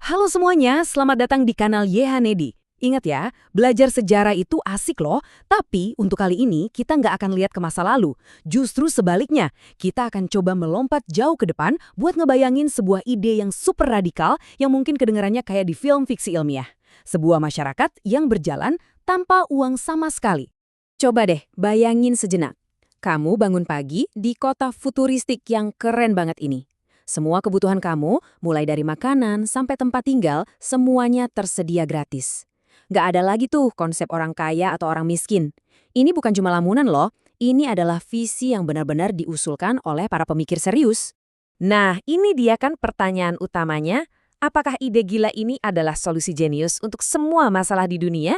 Halo semuanya, selamat datang di kanal Yehanedi. Ingat ya, belajar sejarah itu asik loh, tapi untuk kali ini kita nggak akan lihat ke masa lalu. Justru sebaliknya, kita akan coba melompat jauh ke depan buat ngebayangin sebuah ide yang super radikal yang mungkin kedengarannya kayak di film fiksi ilmiah. Sebuah masyarakat yang berjalan tanpa uang sama sekali. Coba deh, bayangin sejenak. Kamu bangun pagi di kota futuristik yang keren banget ini. Semua kebutuhan kamu, mulai dari makanan sampai tempat tinggal, semuanya tersedia gratis. Nggak ada lagi tuh konsep orang kaya atau orang miskin. Ini bukan cuma lamunan loh, ini adalah visi yang benar-benar diusulkan oleh para pemikir serius. Nah, ini dia kan pertanyaan utamanya, apakah ide gila ini adalah solusi jenius untuk semua masalah di dunia?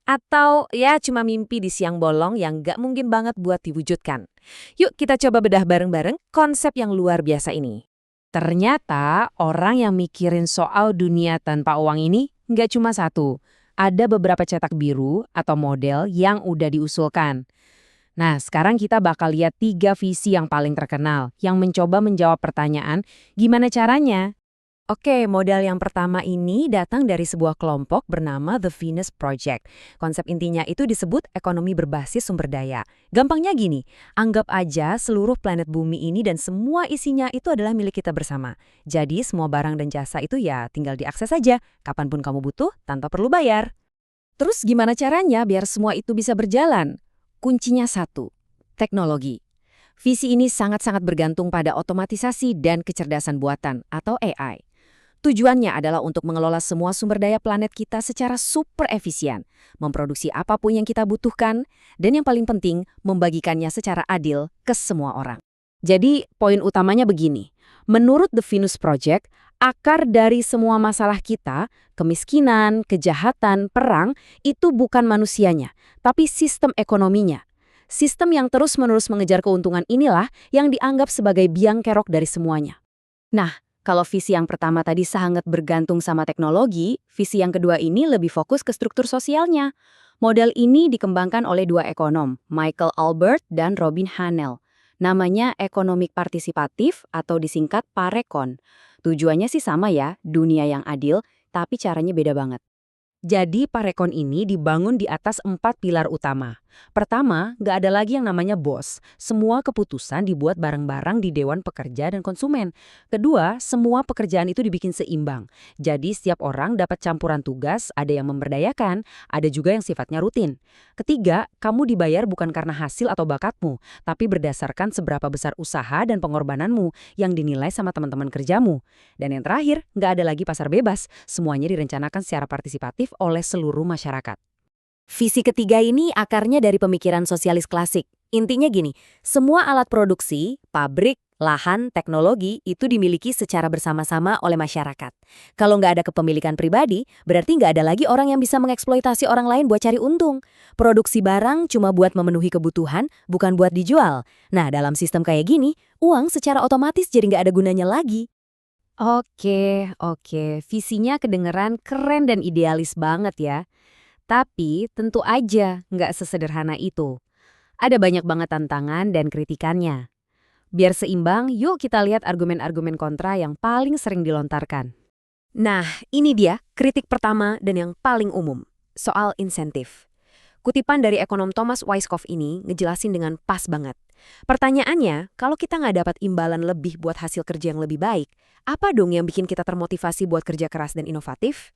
Atau ya cuma mimpi di siang bolong yang nggak mungkin banget buat diwujudkan? Yuk kita coba bedah bareng-bareng konsep yang luar biasa ini. Ternyata orang yang mikirin soal dunia tanpa uang ini nggak cuma satu. Ada beberapa cetak biru atau model yang udah diusulkan. Nah, sekarang kita bakal lihat 3 visi yang paling terkenal yang mencoba menjawab pertanyaan gimana caranya. Oke, model yang pertama ini datang dari sebuah kelompok bernama The Venus Project. Konsep intinya itu disebut ekonomi berbasis sumber daya. Gampangnya gini, anggap aja seluruh planet bumi ini dan semua isinya itu adalah milik kita bersama. Jadi semua barang dan jasa itu ya tinggal diakses saja, kapanpun kamu butuh tanpa perlu bayar. Terus gimana caranya biar semua itu bisa berjalan? Kuncinya satu, teknologi. Visi ini sangat-sangat bergantung pada otomatisasi dan kecerdasan buatan atau AI. Tujuannya adalah untuk mengelola semua sumber daya planet kita secara super efisien, memproduksi apapun yang kita butuhkan, dan yang paling penting, membagikannya secara adil ke semua orang. Jadi, poin utamanya begini. Menurut The Venus Project, akar dari semua masalah kita, kemiskinan, kejahatan, perang, itu bukan manusianya, tapi sistem ekonominya. Sistem yang terus-menerus mengejar keuntungan inilah yang dianggap sebagai biang kerok dari semuanya. Nah, kalau visi yang pertama tadi sangat bergantung sama teknologi, visi yang kedua ini lebih fokus ke struktur sosialnya. Model ini dikembangkan oleh 2 ekonom, Michael Albert dan Robin Hahnel. Namanya ekonomi partisipatif atau disingkat PAREKON. Tujuannya sih sama ya, dunia yang adil, tapi caranya beda banget. Jadi parekon ini dibangun di atas 4 pilar utama. Pertama, nggak ada lagi yang namanya bos. Semua keputusan dibuat bareng-bareng di Dewan Pekerja dan Konsumen. Kedua, semua pekerjaan itu dibikin seimbang. Jadi setiap orang dapat campuran tugas, ada yang memberdayakan, ada juga yang sifatnya rutin. Ketiga, kamu dibayar bukan karena hasil atau bakatmu, tapi berdasarkan seberapa besar usaha dan pengorbananmu yang dinilai sama teman-teman kerjamu. Dan yang terakhir, nggak ada lagi pasar bebas. Semuanya direncanakan secara partisipatif oleh seluruh masyarakat. Visi ketiga ini akarnya dari pemikiran sosialis klasik. Intinya gini, semua alat produksi, pabrik, lahan, teknologi itu dimiliki secara bersama-sama oleh masyarakat. Kalau nggak ada kepemilikan pribadi, berarti nggak ada lagi orang yang bisa mengeksploitasi orang lain buat cari untung. Produksi barang cuma buat memenuhi kebutuhan, bukan buat dijual. Nah, dalam sistem kayak gini, uang secara otomatis jadi nggak ada gunanya lagi. Oke. Visinya kedengeran keren dan idealis banget ya. Tapi tentu aja nggak sesederhana itu. Ada banyak banget tantangan dan kritikannya. Biar seimbang, yuk kita lihat argumen-argumen kontra yang paling sering dilontarkan. Nah, ini dia kritik pertama dan yang paling umum, soal insentif. Kutipan dari ekonom Thomas Weiskopf ini ngejelasin dengan pas banget. Pertanyaannya, kalau kita nggak dapat imbalan lebih buat hasil kerja yang lebih baik, apa dong yang bikin kita termotivasi buat kerja keras dan inovatif?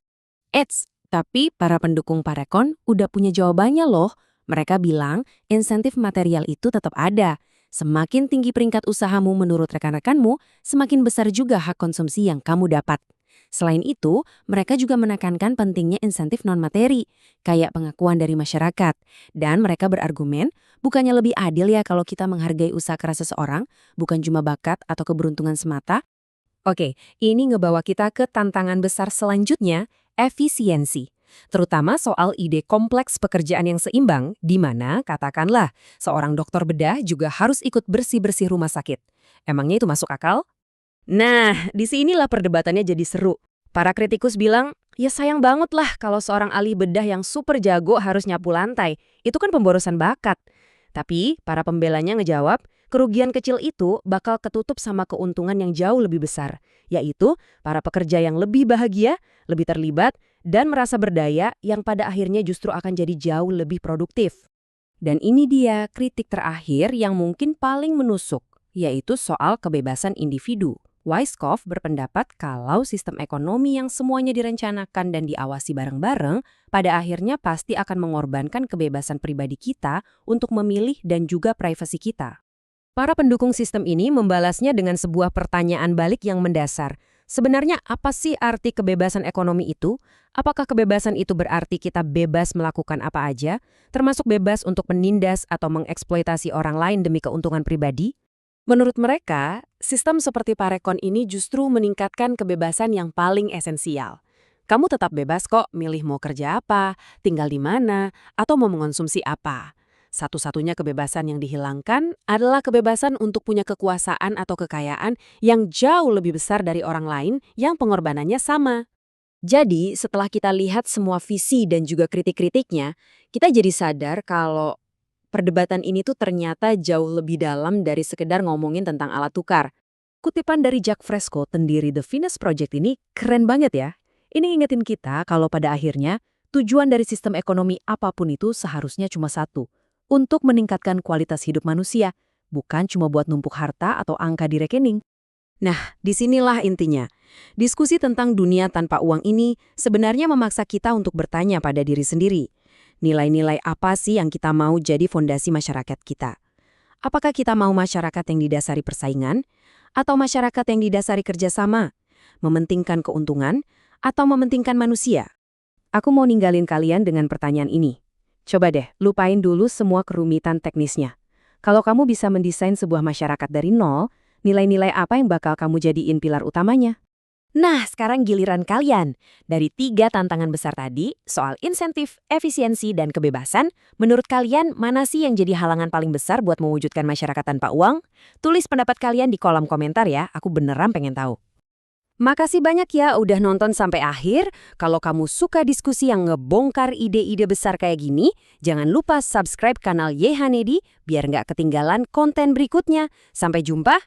Tapi para pendukung Parekon udah punya jawabannya loh. Mereka bilang insentif material itu tetap ada. Semakin tinggi peringkat usahamu menurut rekan-rekanmu, semakin besar juga hak konsumsi yang kamu dapat. Selain itu, mereka juga menekankan pentingnya insentif non-materi, kayak pengakuan dari masyarakat. Dan mereka berargumen, bukannya lebih adil ya kalau kita menghargai usaha keras seseorang, bukan cuma bakat atau keberuntungan semata? Oke, ini ngebawa kita ke tantangan besar selanjutnya, efisiensi. Terutama soal ide kompleks pekerjaan yang seimbang, di mana, katakanlah, seorang dokter bedah juga harus ikut bersih-bersih rumah sakit. Emangnya itu masuk akal? Nah, disinilah perdebatannya jadi seru. Para kritikus bilang, ya sayang banget lah kalau seorang ahli bedah yang super jago harus nyapu lantai. Itu kan pemborosan bakat. Tapi para pembelanya ngejawab, Kerugian kecil itu bakal ketutup sama keuntungan yang jauh lebih besar, yaitu para pekerja yang lebih bahagia, lebih terlibat, dan merasa berdaya yang pada akhirnya justru akan jadi jauh lebih produktif. Dan ini dia kritik terakhir yang mungkin paling menusuk, yaitu soal kebebasan individu. Weisskopf berpendapat kalau sistem ekonomi yang semuanya direncanakan dan diawasi bareng-bareng, pada akhirnya pasti akan mengorbankan kebebasan pribadi kita untuk memilih dan juga privasi kita. Para pendukung sistem ini membalasnya dengan sebuah pertanyaan balik yang mendasar. Sebenarnya apa sih arti kebebasan ekonomi itu? Apakah kebebasan itu berarti kita bebas melakukan apa aja, termasuk bebas untuk menindas atau mengeksploitasi orang lain demi keuntungan pribadi? Menurut mereka, sistem seperti Parekon ini justru meningkatkan kebebasan yang paling esensial. Kamu tetap bebas kok milih mau kerja apa, tinggal di mana, atau mau mengonsumsi apa. Satu-satunya kebebasan yang dihilangkan adalah kebebasan untuk punya kekuasaan atau kekayaan yang jauh lebih besar dari orang lain yang pengorbanannya sama. Jadi, setelah kita lihat semua visi dan juga kritik-kritiknya, kita jadi sadar kalau perdebatan ini tuh ternyata jauh lebih dalam dari sekedar ngomongin tentang alat tukar. Kutipan dari Jacques Fresco, pendiri The Venus Project ini keren banget ya. Ini ingetin kita kalau pada akhirnya tujuan dari sistem ekonomi apapun itu seharusnya cuma satu, untuk meningkatkan kualitas hidup manusia, bukan cuma buat numpuk harta atau angka di rekening. Nah, disinilah intinya. Diskusi tentang dunia tanpa uang ini sebenarnya memaksa kita untuk bertanya pada diri sendiri. Nilai-nilai apa sih yang kita mau jadi fondasi masyarakat kita? Apakah kita mau masyarakat yang didasari persaingan? Atau masyarakat yang didasari kerjasama? Mementingkan keuntungan? Atau mementingkan manusia? Aku mau ninggalin kalian dengan pertanyaan ini. Coba deh, lupain dulu semua kerumitan teknisnya. Kalau kamu bisa mendesain sebuah masyarakat dari nol, nilai-nilai apa yang bakal kamu jadiin pilar utamanya? Nah, sekarang giliran kalian. Dari 3 tantangan besar tadi, soal insentif, efisiensi, dan kebebasan, menurut kalian mana sih yang jadi halangan paling besar buat mewujudkan masyarakat tanpa uang? Tulis pendapat kalian di kolom komentar ya, aku beneran pengen tahu. Makasih banyak ya udah nonton sampai akhir. Kalau kamu suka diskusi yang ngebongkar ide-ide besar kayak gini, jangan lupa subscribe kanal YH Nedi biar nggak ketinggalan konten berikutnya. Sampai jumpa